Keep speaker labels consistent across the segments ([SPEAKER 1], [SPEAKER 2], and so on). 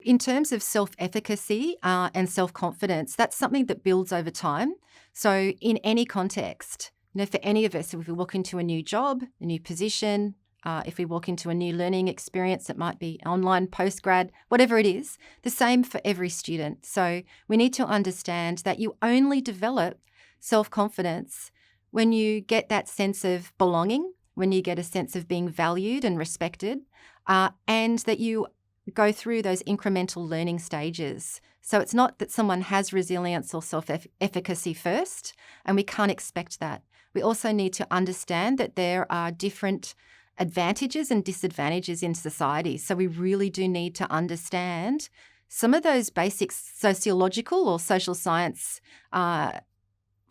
[SPEAKER 1] In terms of self-efficacy and self-confidence, that's something that builds over time. So in any context, for any of us, if we walk into a new job, a new position, if we walk into a new learning experience, it might be online, postgrad, whatever it is, the same for every student. So we need to understand that you only develop self-confidence when you get that sense of belonging, when you get a sense of being valued and respected, and that you go through those incremental learning stages. So it's not that someone has resilience or self-efficacy first, and we can't expect that. We also need to understand that there are different advantages and disadvantages in society. So we really do need to understand some of those basic sociological or social science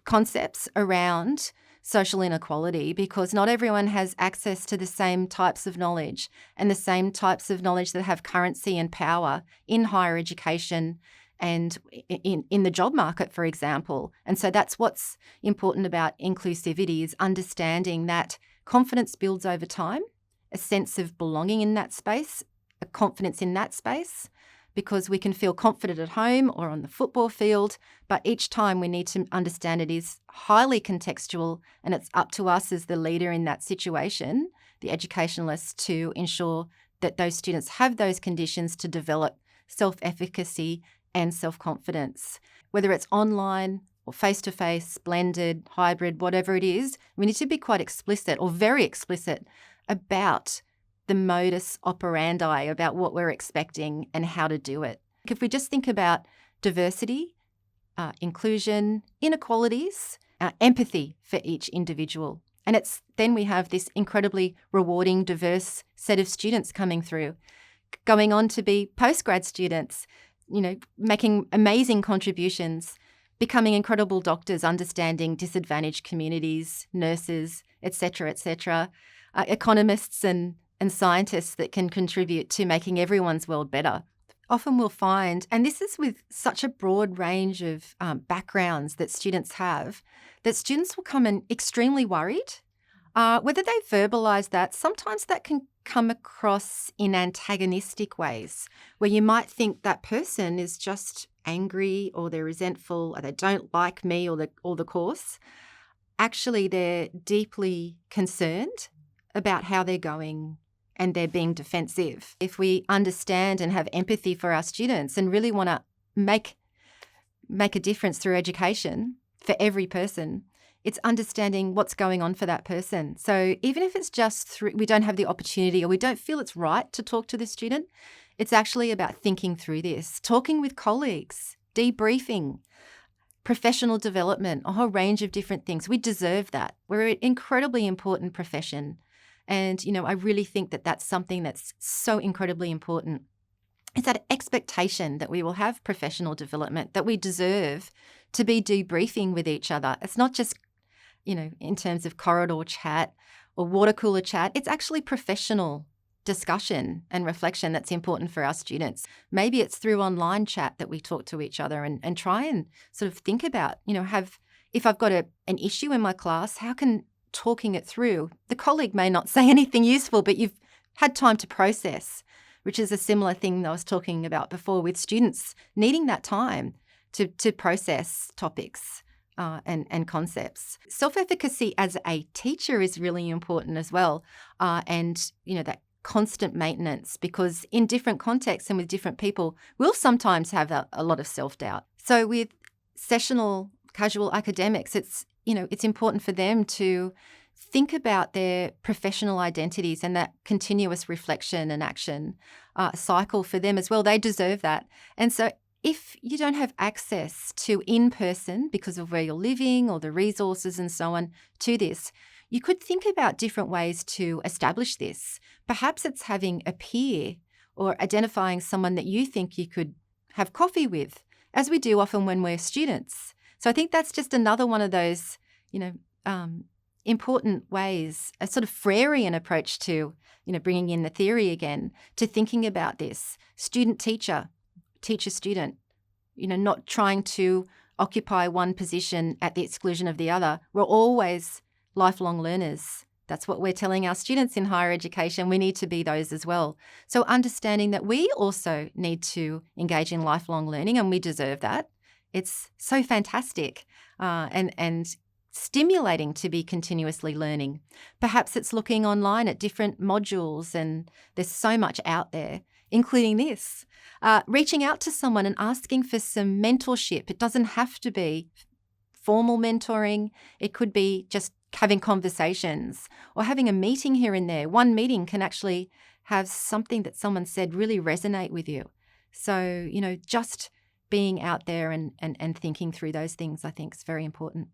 [SPEAKER 1] concepts around social inequality, because not everyone has access to the same types of knowledge and the same types of knowledge that have currency and power in higher education and in the job market, for example. And so that's what's important about inclusivity, is understanding that confidence builds over time, a sense of belonging in that space, a confidence in that space, because we can feel confident at home or on the football field, but each time we need to understand it is highly contextual, and it's up to us as the leader in that situation, the educationalist, to ensure that those students have those conditions to develop self-efficacy and self-confidence. Whether it's online or face-to-face, blended, hybrid, whatever it is, we need to be quite explicit or very explicit about the modus operandi, about what we're expecting and how to do it. If we just think about diversity, inclusion, inequalities, empathy for each individual. And then we have this incredibly rewarding, diverse set of students coming through, going on to be postgrad students, making amazing contributions, becoming incredible doctors, understanding disadvantaged communities, nurses, etc., economists and scientists that can contribute to making everyone's world better. Often we'll find, and this is with such a broad range of backgrounds that students have, that students will come in extremely worried. Whether they verbalise that, sometimes that can come across in antagonistic ways, where you might think that person is just angry or they're resentful or they don't like me or the course. Actually, they're deeply concerned about how they're going, and they're being defensive. If we understand and have empathy for our students and really want to make a difference through education for every person, it's understanding what's going on for that person. So even if it's just we don't have the opportunity or we don't feel it's right to talk to the student, it's actually about thinking through this, talking with colleagues, debriefing, professional development, a whole range of different things. We deserve that. We're an incredibly important profession. And, I really think that that's something that's so incredibly important. It's that expectation that we will have professional development, that we deserve to be debriefing with each other. It's not just, in terms of corridor chat or water cooler chat. It's actually professional discussion and reflection that's important for our students. Maybe it's through online chat that we talk to each other and try and sort of think about, if I've got an issue in my class, how can talking it through, the colleague may not say anything useful, but you've had time to process, which is a similar thing that I was talking about before with students needing that time to process topics and concepts. Self-efficacy as a teacher is really important as well, and that constant maintenance, because in different contexts and with different people, we'll sometimes have a lot of self-doubt. So with sessional casual academics, it's important for them to think about their professional identities and that continuous reflection and action cycle for them as well. They deserve that. And so if you don't have access to in-person because of where you're living or the resources and so on to this, you could think about different ways to establish this. Perhaps it's having a peer or identifying someone that you think you could have coffee with, as we do often when we're students. So I think that's just another one of those, important ways, a sort of Freirean approach to, bringing in the theory again, to thinking about this. Student-teacher, teacher-student, not trying to occupy one position at the exclusion of the other. We're always lifelong learners, That's what we're telling our students in higher education. We need to be those as well. So understanding that we also need to engage in lifelong learning, and we deserve that. It's so fantastic and stimulating to be continuously learning. Perhaps it's looking online at different modules, and there's so much out there, including this. Reaching out to someone and asking for some mentorship. It doesn't have to be formal mentoring. It could be just having conversations or having a meeting here and there. One meeting can actually have something that someone said really resonate with you. So, just being out there and thinking through those things, I think, is very important.